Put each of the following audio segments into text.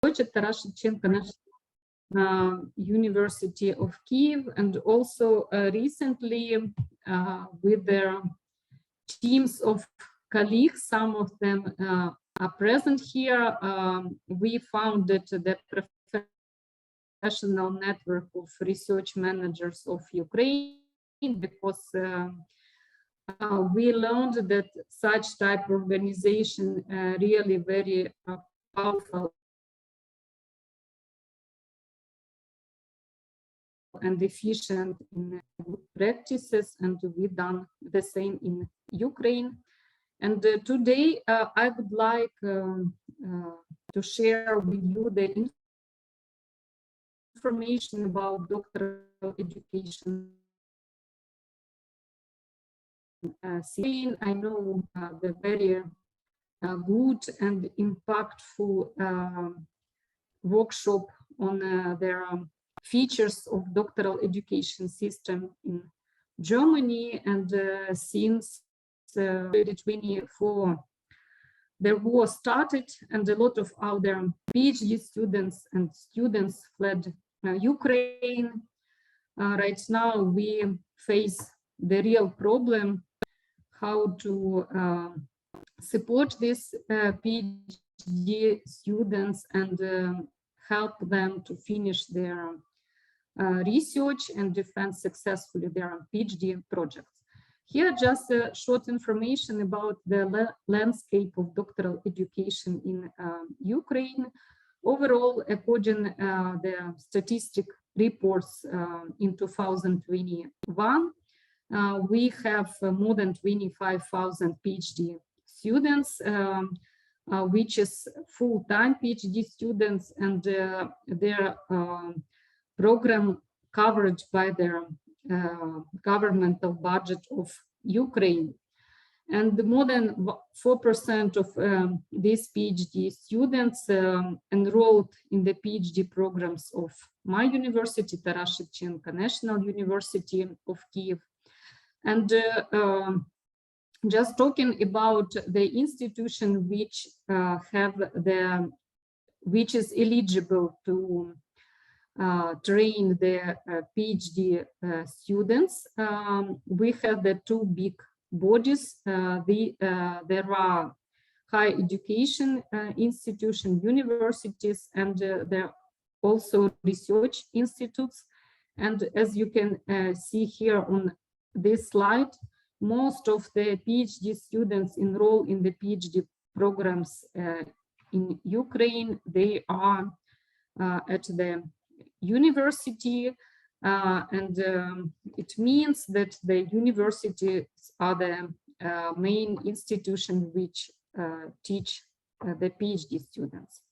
at Taras Shevchenko University of Kyiv, and also recently with their teams of colleagues, some of them are present here. We founded the professional network of research managers of Ukraine because we learned that such type of organization really very powerful and efficient in good practices, and we've done the same in Ukraine. And today I would like to share with you the information about doctoral education. I know the very good and impactful workshop on their features of doctoral education system in Germany, and since 2024 the war started and a lot of our PhD students and students fled Ukraine. Right now we face the real problem how to support these PhD students and help them to finish their research and defend successfully their PhD projects. Here just a short information about the landscape of doctoral education in Ukraine. Overall, according the statistic reports in 2021, we have more than 25,000 PhD students, which is full-time PhD students, and their program covered by their governmental budget of Ukraine. And more than 4% of these PhD students enrolled in the PhD programs of my university, Taras Shevchenko National University of Kyiv. And just talking about the institution which which is eligible to train the PhD students, we have the two big bodies. There are higher education institutions, universities, and there are also research institutes. And as you can see here on this slide, most of the PhD students enroll in the PhD programs in Ukraine. They are at the university, and it means that the universities are the main institution which teach the PhD students.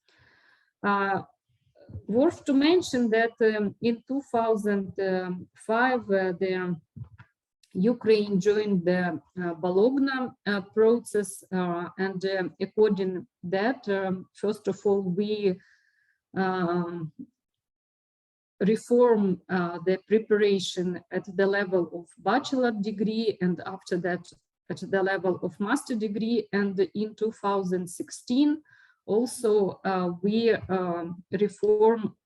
Worth to mention that in 2005 the Ukraine joined the Bologna process, and according to that, first of all, we reform the preparation at the level of bachelor degree, and after that at the level of master degree. And in 2016 also we reform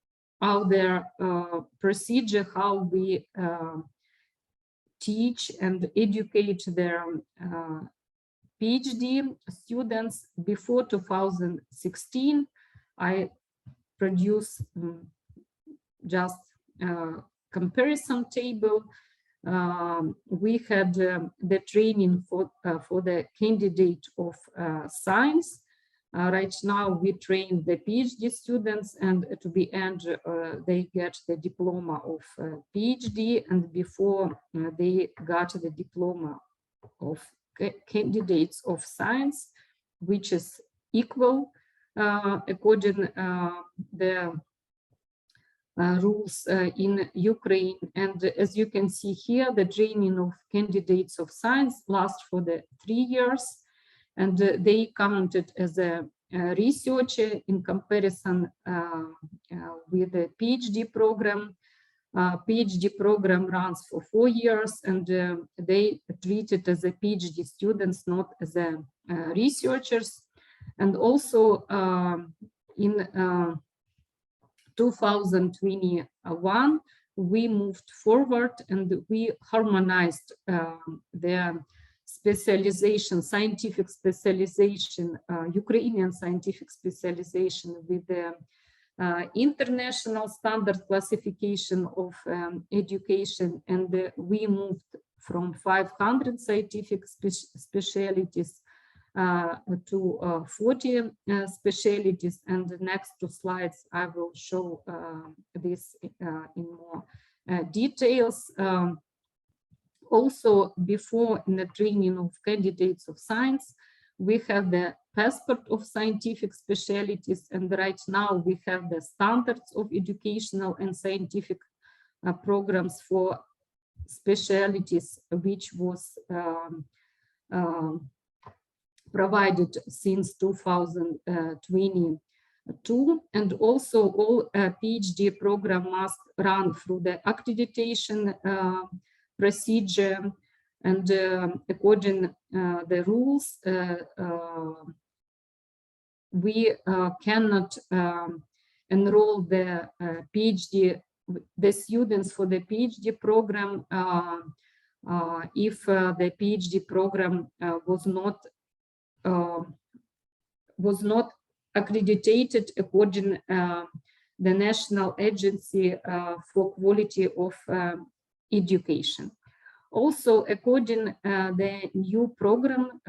our procedure, how we teach and educate their PhD students. Before 2016 I produce just comparison table. We had the training for the candidate of science. Right now we train the PhD students, and to the end they get the diploma of PhD, and before they got the diploma of candidates of science, which is equal according the rules in Ukraine. And as you can see here, the training of candidates of science lasts for the 3 years, and they counted as a researcher in comparison with the PhD program. PhD program runs for 4 years, and they treated as a PhD students, not as a researchers. And also in 2021, we moved forward and we harmonized the specialization, scientific specialization, Ukrainian scientific specialization with the international standard classification of education, and we moved from 500 scientific specialties to 40 specialties. And the next two slides I will show this in more details. Also, before in the training of candidates of science, we have the passport of scientific specialties, and right now we have the standards of educational and scientific programs for specialties, which was provided since 2022. And also all PhD program must run through the accreditation procedure, and according the rules, we cannot enroll the PhD, the students for the PhD program if the PhD program was not accredited according the National Agency for Quality of Education. Also, according the new program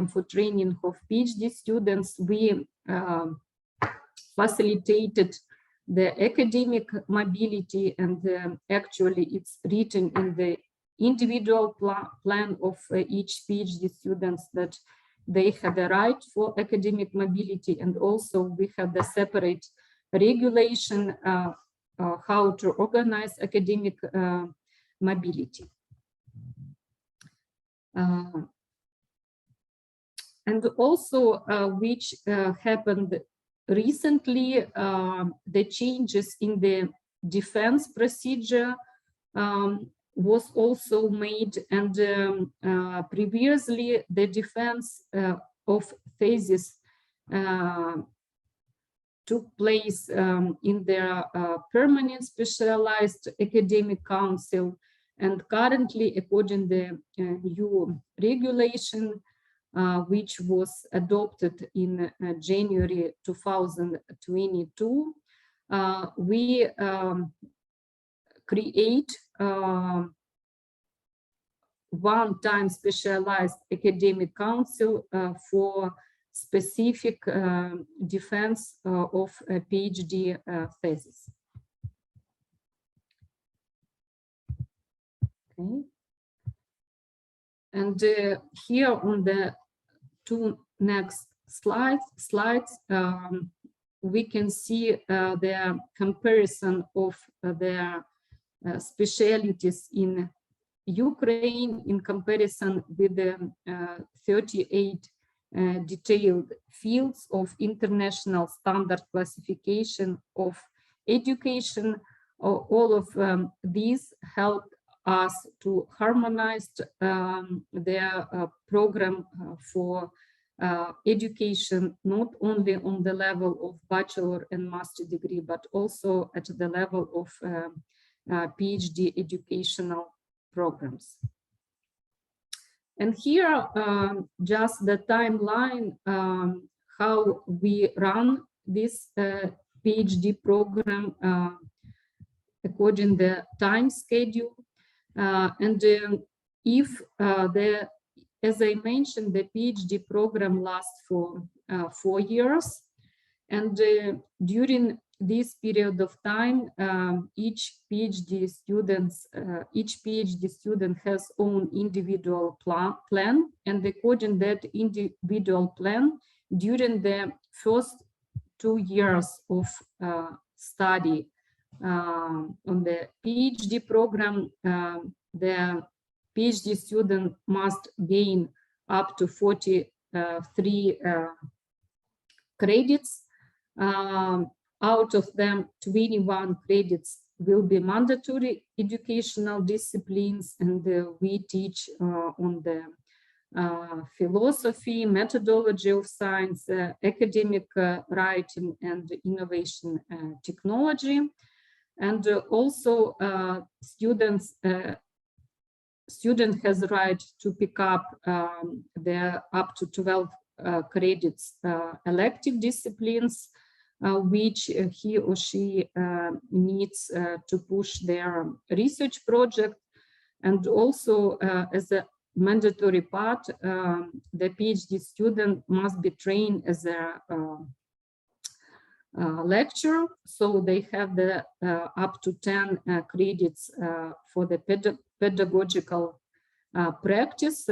for training of PhD students, we facilitated the academic mobility, and actually it's written in the individual plan of each PhD students that they have a right for academic mobility, and also we have the separate regulation how to organize academic mobility. And also which happened recently, the changes in the defense procedure was also made, and previously the defense of thesis took place in their permanent specialized academic council, and currently, according to the new regulation, which was adopted in January 2022, we create one-time specialized academic council for specific defense of a PhD thesis. Okay. And here on the two next slides, we can see the comparison of the specialties in Ukraine in comparison with the 38 detailed fields of international standard classification of education. All of these help us to harmonize their program for education, not only on the level of bachelor and master degree, but also at the level of PhD educational programs. And here, just the timeline, how we run this PhD program according to the time schedule. And if as I mentioned, the PhD program lasts for 4 years, and during this period of time, each PhD student has own individual plan, and according to that individual plan, during the first 2 years of study on the PhD program, the PhD student must gain up to 43 credits. Out of them, 21 credits will be mandatory educational disciplines, and we teach on the philosophy, methodology of science, academic writing, and innovation technology. And also student has the right to pick up their up to 12 credits elective disciplines, which he or she needs to push their research project. And also as a mandatory part, the PhD student must be trained as a lecturer, so they have the up to 10 credits for the pedagogical practice.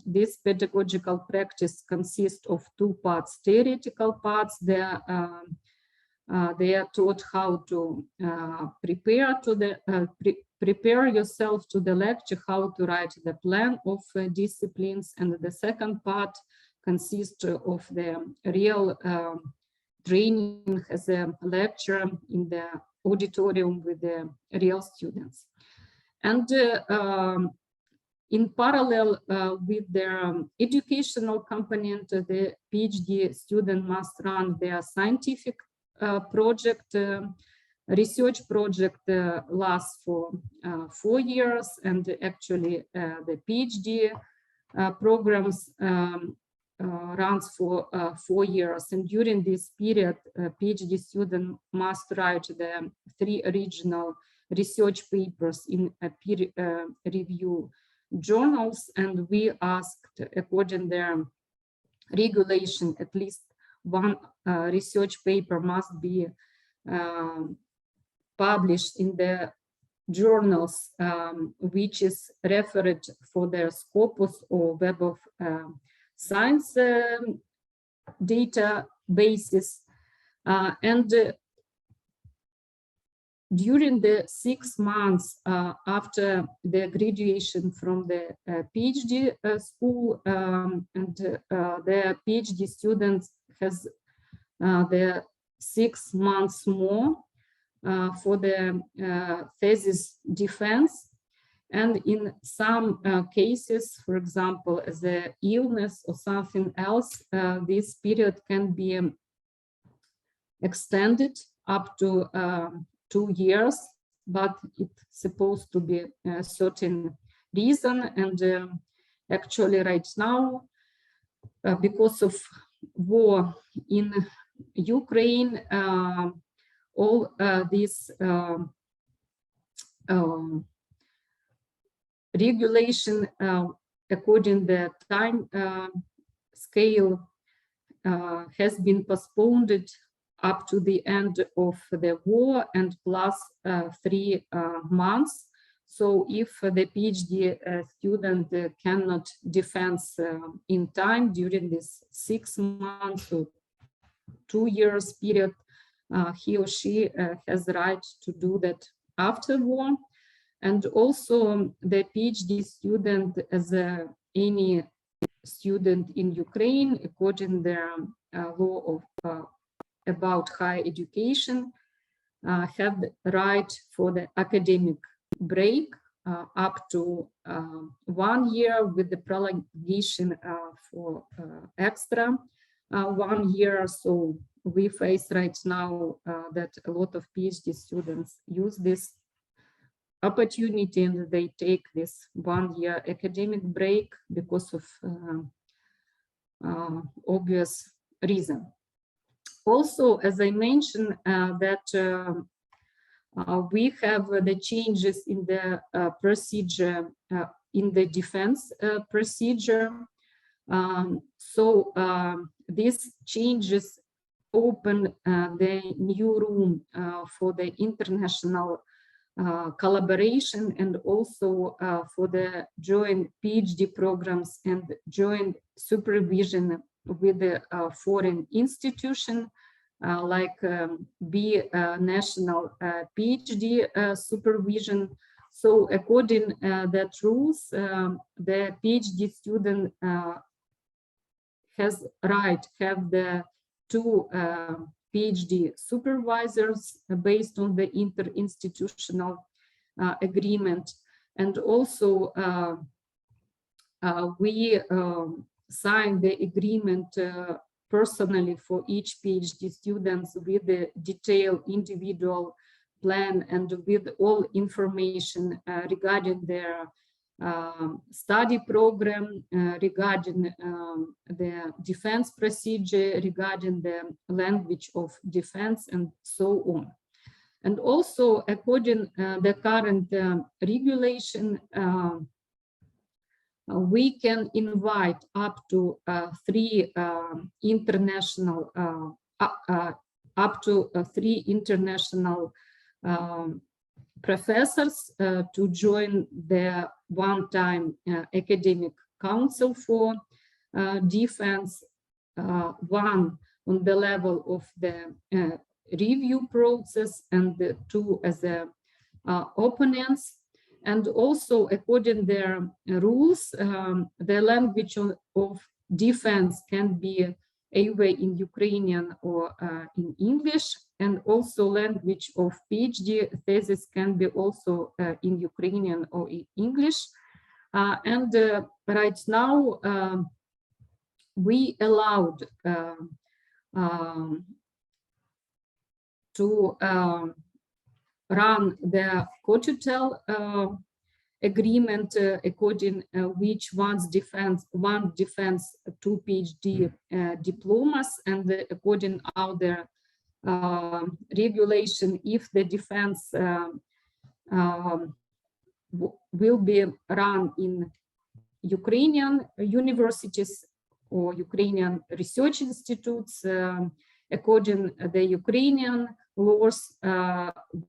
This pedagogical practice consists of two parts: theoretical parts. They are taught how to prepare yourself to the lecture, how to write the plan of disciplines, and the second part consists of the real training as a lecturer in the auditorium with the real students. And in parallel with their educational component, the PhD student must run their scientific project. Research project lasts for 4 years, and actually the PhD programs runs for 4 years. And during this period, PhD student must write the 3 original research papers in a peer review journals. And we asked, according to their regulation, at least one research paper must be published in the journals which is referred for their Scopus or Web of Science databases. And during the 6 months after the graduation from the PhD school, and the PhD student has the 6 months more for the thesis defense. And in some cases, for example, as an illness or something else, this period can be extended up to 2 years, but it's supposed to be a certain reason. And actually right now, because of war in Ukraine, all these regulation according the time scale has been postponed up to the end of the war and plus 3 months. So if the PhD student cannot defend in time during this 6 months or 2 years period, he or she has the right to do that after war. And also the PhD student, as any student in Ukraine, according to the law of about higher education, have the right for the academic break up to 1 year, with the prolongation for extra 1 year. So we face right now that a lot of PhD students use this opportunity and they take this 1 year academic break because of obvious reason. Also, as I mentioned, that we have the changes in the procedure, in the defense procedure. So these changes open the new room for the international collaboration, and also for the joint PhD programs and joint supervision with the foreign institution, like be national PhD supervision. So according that rules, the PhD student has right have the 2 PhD supervisors based on the interinstitutional agreement, and also we signed the agreement personally for each PhD students with the detailed individual plan and with all information regarding their study program, regarding the defense procedure, regarding the language of defense, and so on. And also, according to the current regulation, we can invite up to 3 international professors to join the one-time academic council for defense, 1 on the level of the review process, and 2 as the opponents. And also, according to their rules, the language of defense can be either in Ukrainian or in English, and also language of PhD thesis can be also in Ukrainian or in English. And right now, we allowed to run the cotutelle agreement, according which one defense 2 PhD diplomas, and according other regulation, if the defense will be run in Ukrainian universities or Ukrainian research institutes, according to the Ukrainian laws,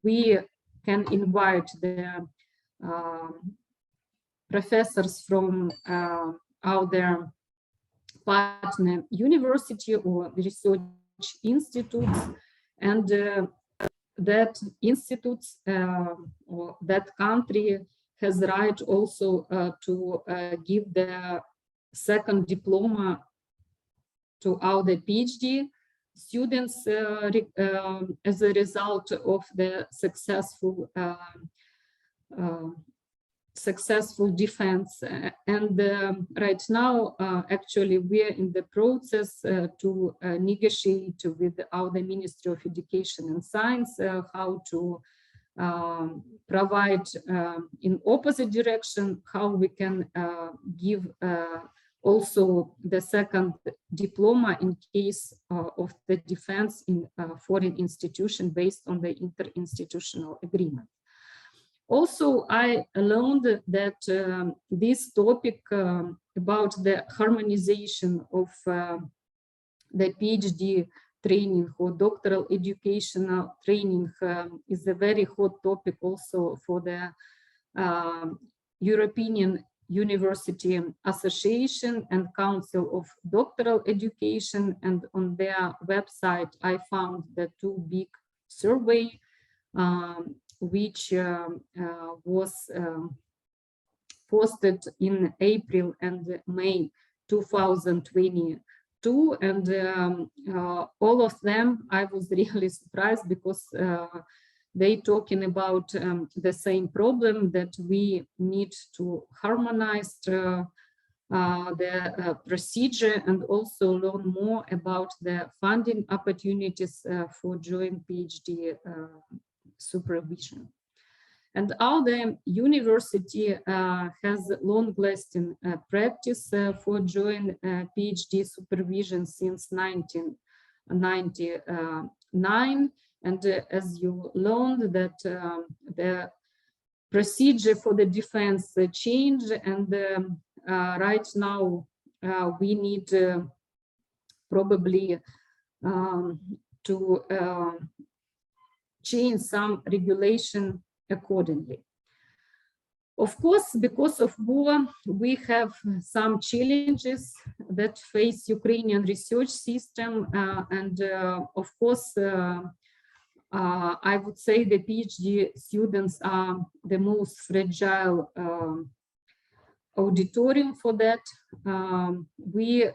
we can invite the professors from our partner university or research institutes, and that institutes or that country has right also to give the second diploma to our PhD students as a result of the successful defense. And right now, actually, we are in the process to negotiate with our Ministry of Education and Science how to provide in opposite direction, how we can give also the second diploma in case of the defense in foreign institution based on the interinstitutional agreement. Also, I learned that this topic about the harmonization of the PhD training or doctoral educational training is a very hot topic also for the European University Association and Council of Doctoral Education, and on their website I found the 2 big survey which was posted in April and May 2022, and all of them I was really surprised because they talking about the same problem, that we need to harmonize the procedure and also learn more about the funding opportunities for joint PhD supervision. And our university has long-lasting practice for joint PhD supervision since 1999. And as you learned that the procedure for the defense changed, and right now we need probably to change some regulation accordingly. Of course, because of war, we have some challenges that face Ukrainian research system, and of course, I would say the PhD students are the most fragile auditorium for that. We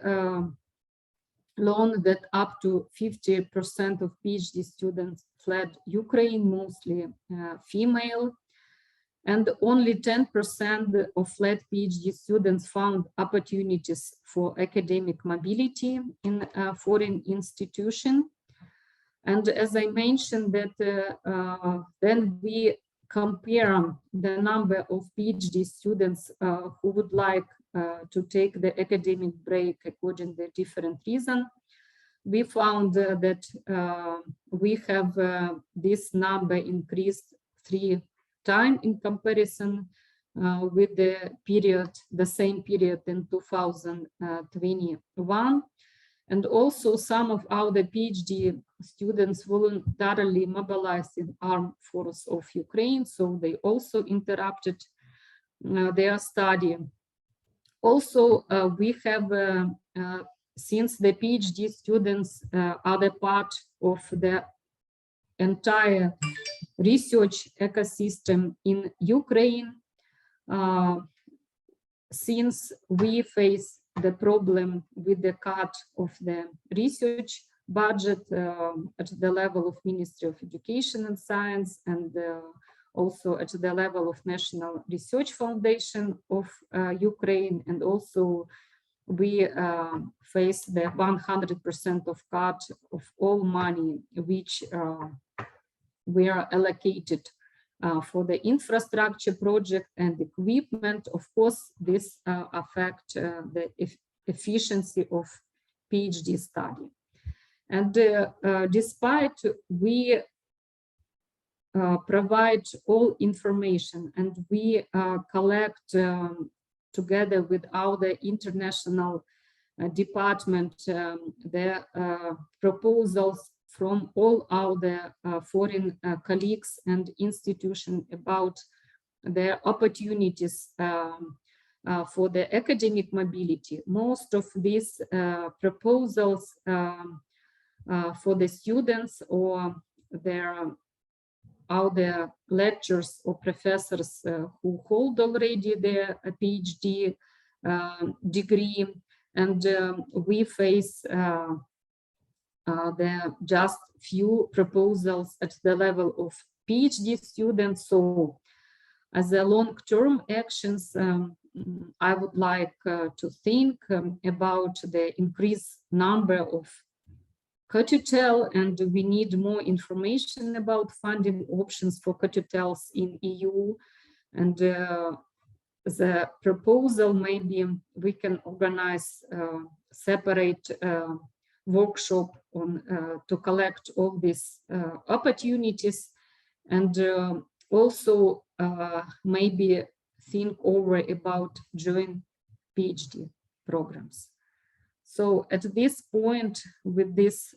learned that up to 50% of PhD students fled Ukraine, mostly female. and only 10% of flat PhD students found opportunities for academic mobility in a foreign institution. And as I mentioned that then we compare the number of PhD students who would like to take the academic break according to different reasons. We found that we have this number increased 3 times in comparison with the same period in 2021. And also some of our PhD students voluntarily mobilized in armed forces of Ukraine, so they also interrupted their study. Also, we have, since the PhD students are the part of the entire research ecosystem in Ukraine, since we face the problem with the cut of the research budget at the level of Ministry of Education and Science, and also at the level of National Research Foundation of Ukraine, and also we face the 100% of cut of all money which were allocated for the infrastructure project and equipment. Of course, this affects the efficiency of PhD study. And despite we provide all information and we collect together with other international department the proposals from all our foreign colleagues and institutions about the opportunities for the academic mobility. Most of these proposals for the students or their other lecturers or professors who hold already their PhD degree, and we face the just few proposals at the level of PhD students. So as a long-term actions, I would like to think about the increased number of cotutelle, and we need more information about funding options for cotutelles in EU. And the proposal, maybe we can organize separate workshop on to collect all these opportunities, and also maybe think over about joint PhD programs. So at this point, with this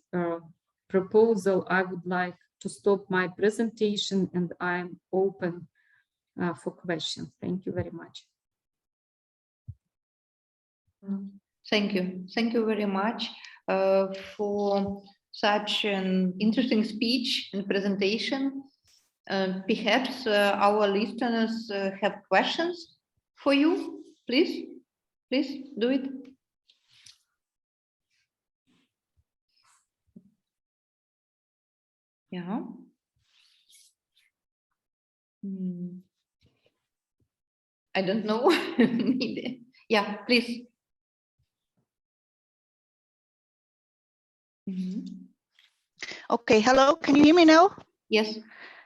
proposal, I would like to stop my presentation, and I'm open for questions. Thank you very much. Thank you. Thank you very much for such an interesting speech and presentation. Perhaps our listeners have questions for you. Please do it. Yeah. I don't know. Maybe. Yeah, please. Okay, hello, can you hear me now? Yes.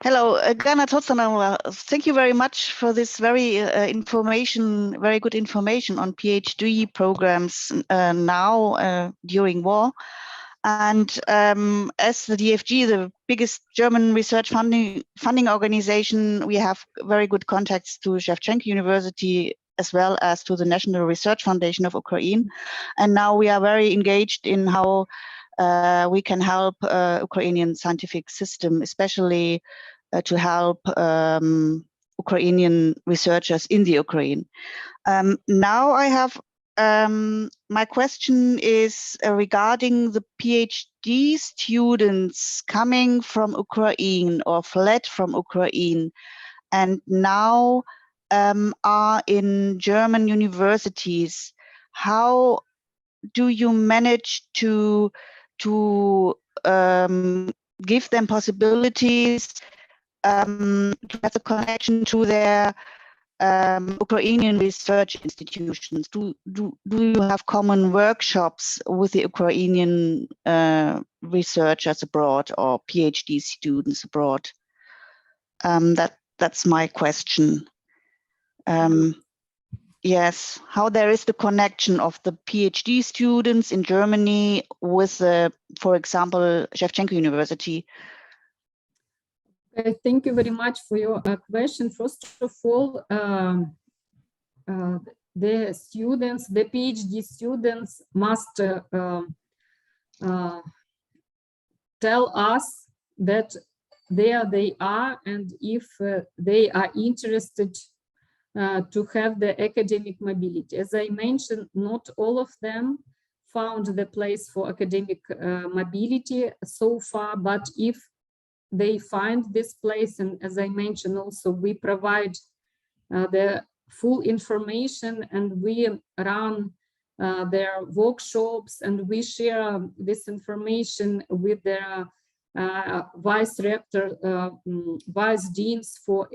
Hello, Ganna, Tolstanova. Thank you very much for this very very good information on PhD programs now during war. And as the DFG, the biggest German research funding organization, we have very good contacts to Shevchenko University as well as to the National Research Foundation of Ukraine. And now we are very engaged in how we can help Ukrainian scientific system, especially to help Ukrainian researchers in the Ukraine. Now I have my question is regarding the PhD students coming from Ukraine or fled from Ukraine and now are in German universities. How do you manage to give them possibilities to have a connection to their Ukrainian research institutions? Do you have common workshops with the Ukrainian researchers abroad or PhD students abroad? That's my question. Yes, how there is the connection of the PhD students in Germany with, for example, Shevchenko University. Thank you very much for your question. First of all, the students, the PhD students must tell us that there they are, and if they are interested to have the academic mobility. As I mentioned, not all of them found the place for academic mobility so far, but if they find this place, and as I mentioned also, we provide the full information and we run their workshops, and we share this information with their vice rector, vice deans for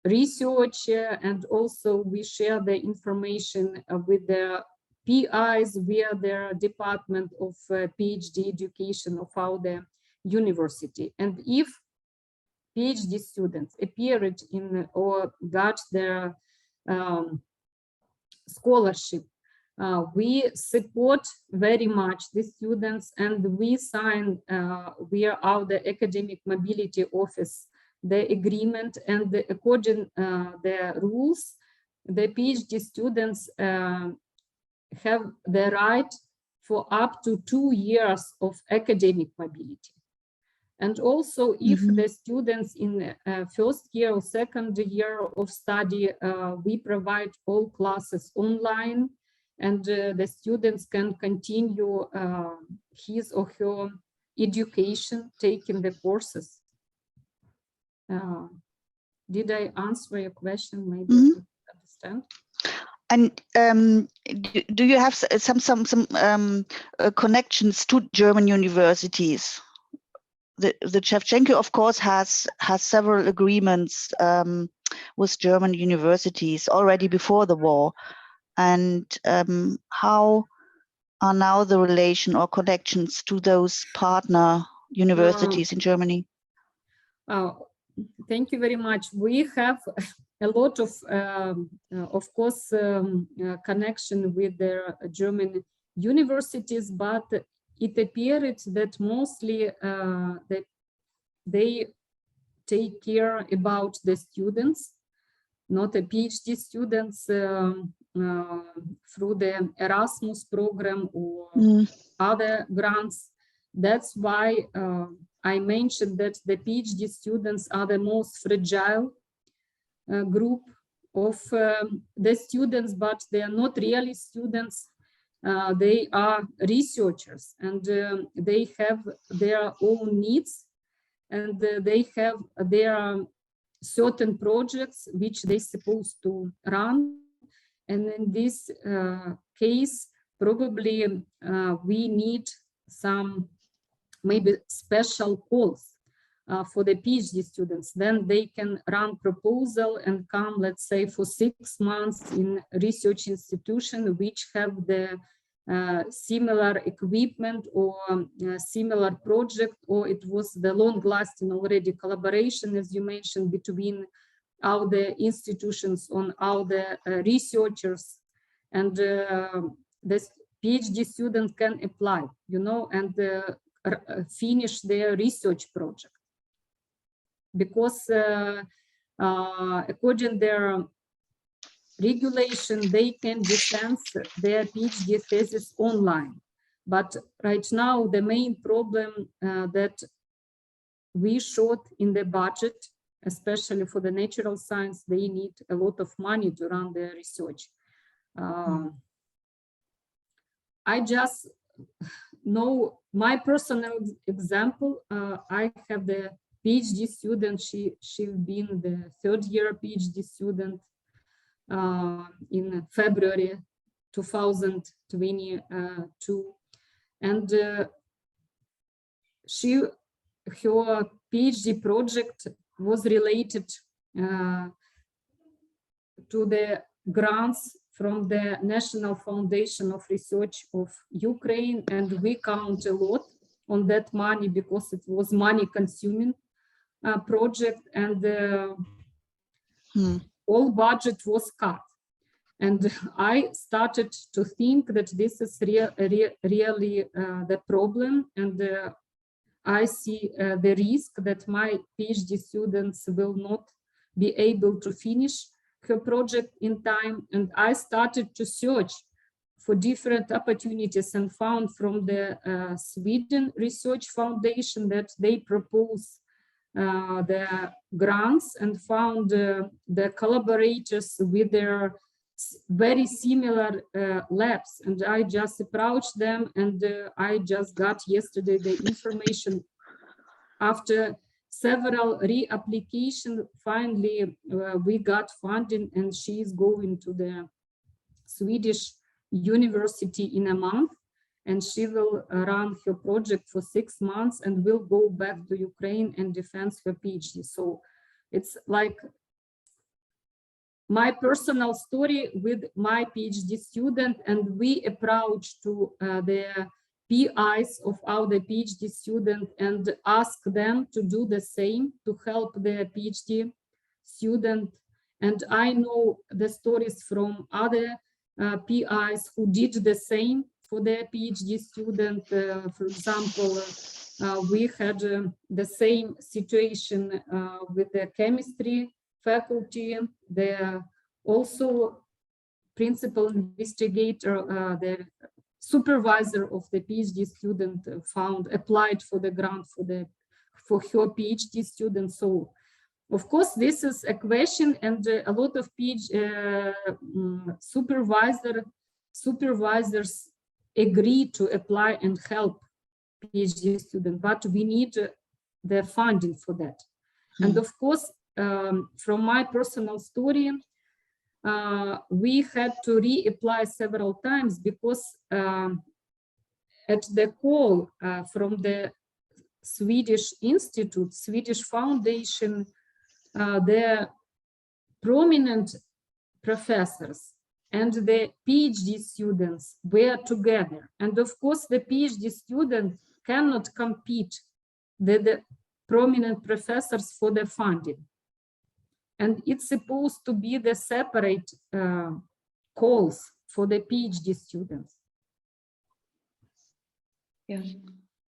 research, and also we share the information with their PIs via their Department of PhD Education of our university. And if PhD students appeared in or got their scholarship, we support very much the students, and we sign via our academic mobility office the agreement, and according the rules, the PhD students have the right for up to 2 years of academic mobility. And also, if the students in first year or second year of study, we provide all classes online, and the students can continue his or her education, taking the courses. Did I answer your question? Maybe you understand. And do you have some connections to German universities? The Shevchenko, of course, has several agreements with German universities already before the war. And how are now the relation or connections to those partner universities in Germany? Thank you very much. We have a lot of course, connection with the German universities, but it appeared that mostly that they take care about the students, not the PhD students, through the Erasmus program or other grants. That's why I mentioned that the PhD students are the most fragile group of the students, but they are not really students. They are researchers, and they have their own needs, and they have their certain projects which they're supposed to run. And in this case, probably we need some maybe special calls for the PhD students. Then they can run proposal and come, let's say, for 6 months in research institution which have the similar equipment or similar project, or it was the long-lasting already collaboration, as you mentioned, between all the institutions on all the researchers, and the PhD student can apply, you know, and finish their research project, because according to their regulation, they can defend their PhD thesis online. But right now, the main problem that we showed in the budget, especially for the natural science, they need a lot of money to run their research. I just know my personal example. I have the PhD student. She's been the 3rd year PhD student in February 2022, and her PhD project was related to the grants from the National Foundation of Research of Ukraine, and we count a lot on that money because it was money-consuming project, and all budget was cut. And I started to think that this is really the problem, and I see the risk that my PhD students will not be able to finish her project in time. And I started to search for different opportunities and found from the Sweden Research Foundation that they propose the grants, and found the collaborators with their very similar labs, and I just approached them, and I just got yesterday the information. After several reapplication, finally we got funding, and she is going to the Swedish university in a month, and she will run her project for 6 months and will go back to Ukraine and defend her PhD. So it's like my personal story with my PhD student, and we approach to the PIs of our PhD student and ask them to do the same to help the PhD student. And I know the stories from other PIs who did the same for their PhD student. For example, we had the same situation with the chemistry faculty. The also principal investigator, the supervisor of the PhD student applied for the grant for her PhD student. So of course this is a question, and a lot of supervisors agree to apply and help PhD student, but we need the funding for that. And of course, from my personal story, we had to reapply several times because at the call from the Swedish Institute, Swedish Foundation, the prominent professors and the PhD students were together. And of course, the PhD student cannot compete with the prominent professors for the funding. And it's supposed to be the separate calls for the PhD students. Yes,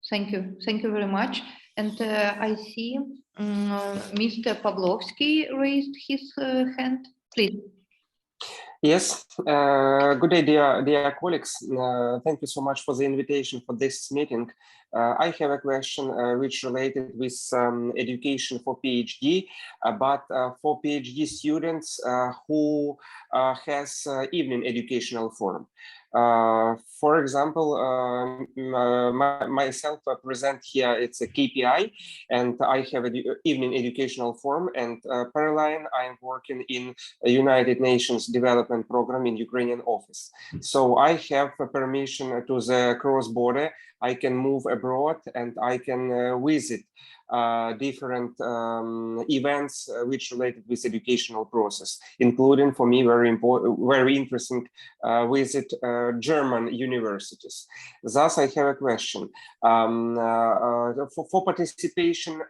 thank you. Thank you very much. And I see Mr. Pavlovsky raised his hand, please. Yes, good day, dear colleagues. Thank you so much for the invitation for this meeting. I have a question which related with education for PhD, but for PhD students who has evening educational forum. For example, myself present here, it's a KPI, and I have an evening educational forum, and parallel I'm working in a United Nations Development Program in Ukrainian office. So I have permission to the cross-border. I can move abroad and I can visit different events which related with educational process, including for me very interesting visit German universities. Thus, I have a question for participation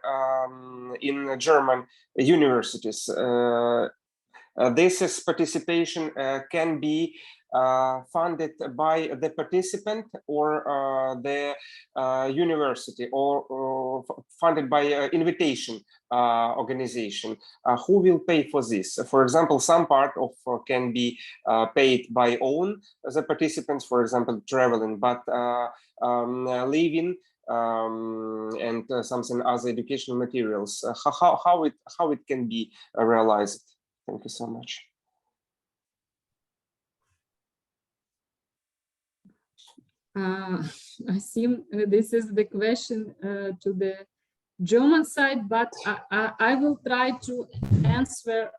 in German universities. This is participation can be funded by the participant or the university, or funded by invitation organization. Who will pay for this? For example, some part of can be paid by own the participants, for example, traveling, but living and something other educational materials. How it can be realized? Thank you so much. I think this is the question to the German side, but I will try to answer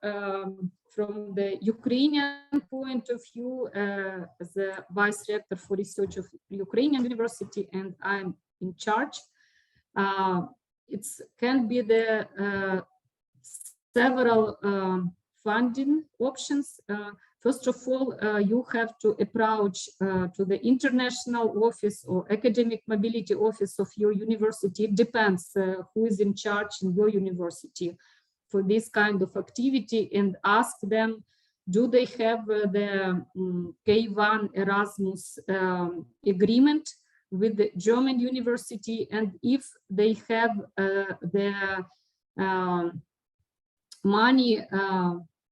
from the Ukrainian point of view as the Vice Rector for Research of Ukrainian University, and I'm in charge. It can be the several funding options. First of all, you have to approach to the international office or academic mobility office of your university. It depends who is in charge in your university for this kind of activity, and ask them, do they have the K1 Erasmus agreement with the German university, and if they have the money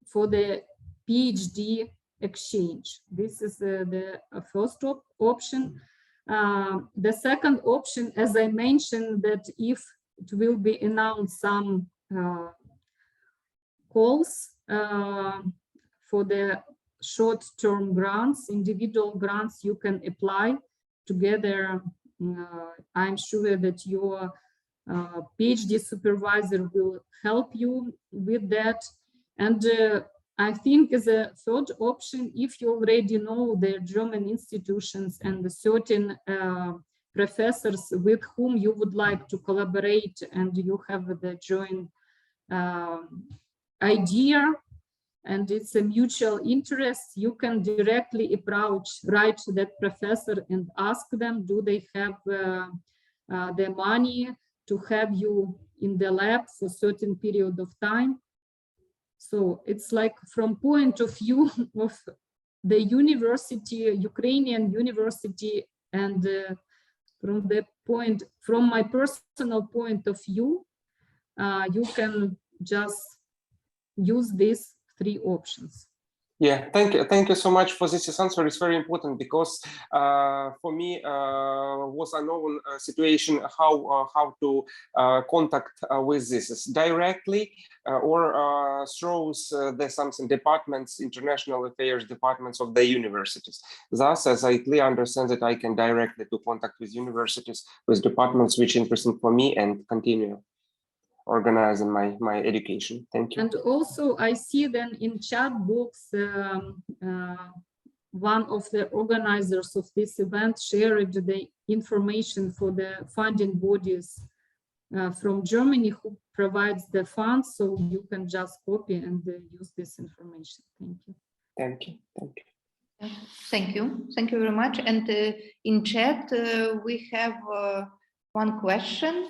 for the PhD exchange. This is the first option. The second option, as I mentioned, that if it will be announced some calls for the short-term grants, individual grants, you can apply together. I'm sure that your PhD supervisor will help you with that. And I think as a third option, if you already know the German institutions and the certain professors with whom you would like to collaborate, and you have the joint idea, and it's a mutual interest, you can directly write to that professor and ask them, do they have the money to have you in the lab for a certain period of time. So it's like from point of view of the university, Ukrainian university, and from my personal point of view, you can just use these three options. Yeah, thank you so much for this answer. It's very important because for me was unknown situation how to contact with this directly or through some departments, international affairs departments of the universities. Thus, as I clearly understand that I can directly to contact with universities, with departments which interesting for me, and continue organizing my education. Thank you. And also I see then in chat box one of the organizers of this event shared the information for the funding bodies from Germany who provides the funds, so you can just copy and use this information. Thank you. Thank you. Thank you. Thank you very much. And in chat we have one question.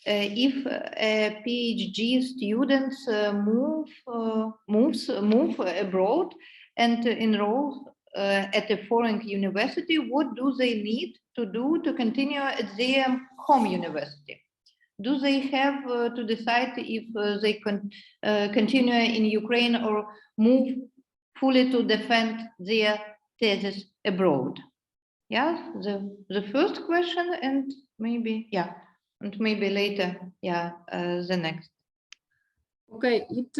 If a PhD students move abroad and enroll at a foreign university, what do they need to do to continue at their home university? Do they have to decide if they continue in Ukraine or move fully to defend their thesis abroad? Yeah, the first question, and maybe, yeah. And maybe later, yeah, the next. Okay, it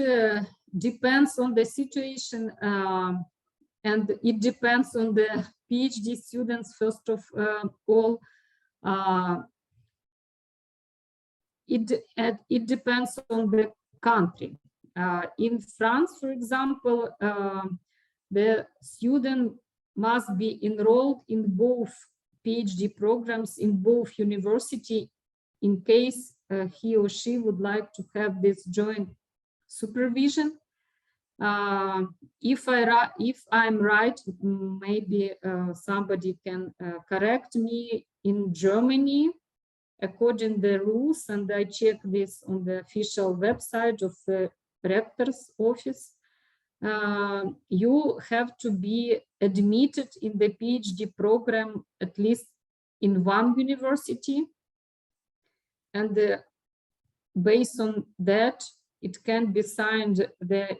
depends on the situation, and it depends on the PhD students. First of all, it depends on the country. In France, for example, the student must be enrolled in both PhD programs in both university, in case he or she would like to have this joint supervision. If I'm right, maybe somebody can correct me. In Germany, according to the rules, and I check this on the official website of the Rector's office, you have to be admitted in the PhD program at least in one university. And based on that, it can be signed the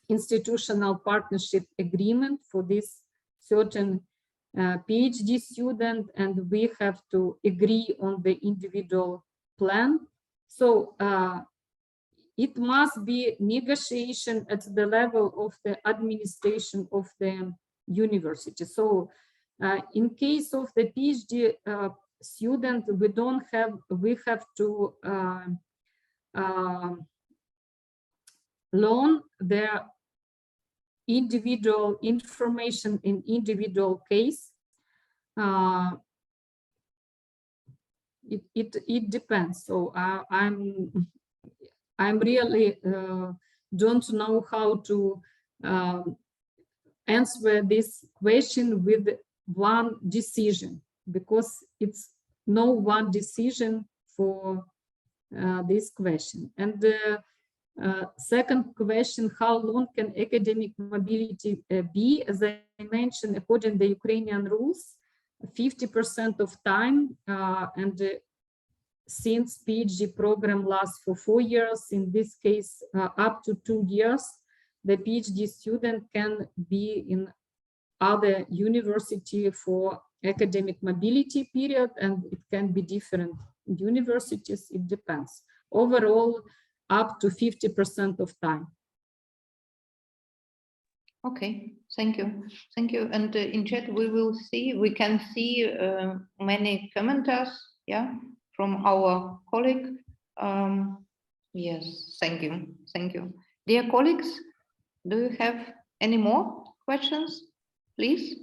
institutional partnership agreement for this certain PhD student, and we have to agree on the individual plan. So it must be negotiation at the level of the administration of the university. So in case of the PhD student, we have to learn their individual information in individual case. it depends. So I'm really don't know how to answer this question with one decision, because it's no one decision for this question. And the second question, how long can academic mobility be? As I mentioned, according to the Ukrainian rules, 50% of time, and since PhD program lasts for 4 years, in this case, up to 2 years, the PhD student can be in other university for academic mobility period, and it can be different universities, it depends. Overall, up to 50% of time. Okay, thank you. Thank you. And in chat, we can see many commenters, yeah, from our colleague. Yes, thank you. Thank you. Dear colleagues, do you have any more questions, please?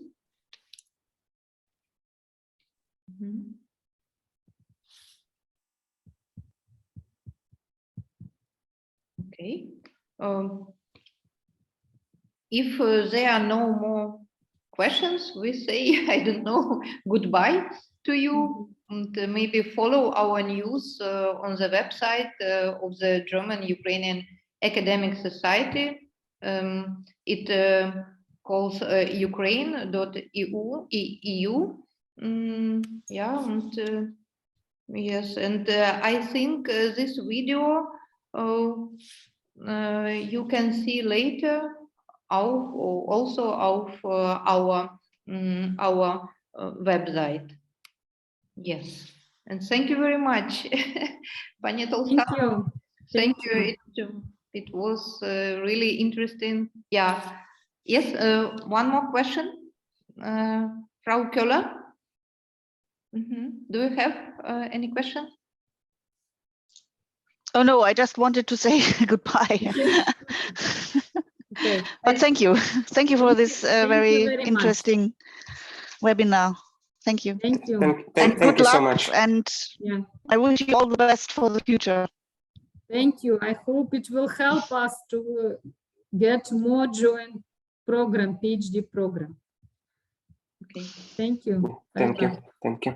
Okay. If there are no more questions, we say, I don't know, goodbye to you, and maybe follow our news on the website of the German-Ukrainian Academic Society. It calls Ukraine.eu. Yeah, and yes, and I think this video you can see later also of our website. Yes, and thank you very much, Pani Tolstanova. Thank you. It was really interesting. Yeah. Yes. One more question, Frau Köhler. Do you have any questions? Oh no, I just wanted to say goodbye. Okay. But thank you. Thank you for this very very interesting webinar. Thank you. Thank you. And Thank good you luck. so much. And Yeah. I wish you all the best for the future. Thank you. I hope it will help us to get more joint program, PhD program. Okay. Thank you. Thank you. Bye-bye. Thank you.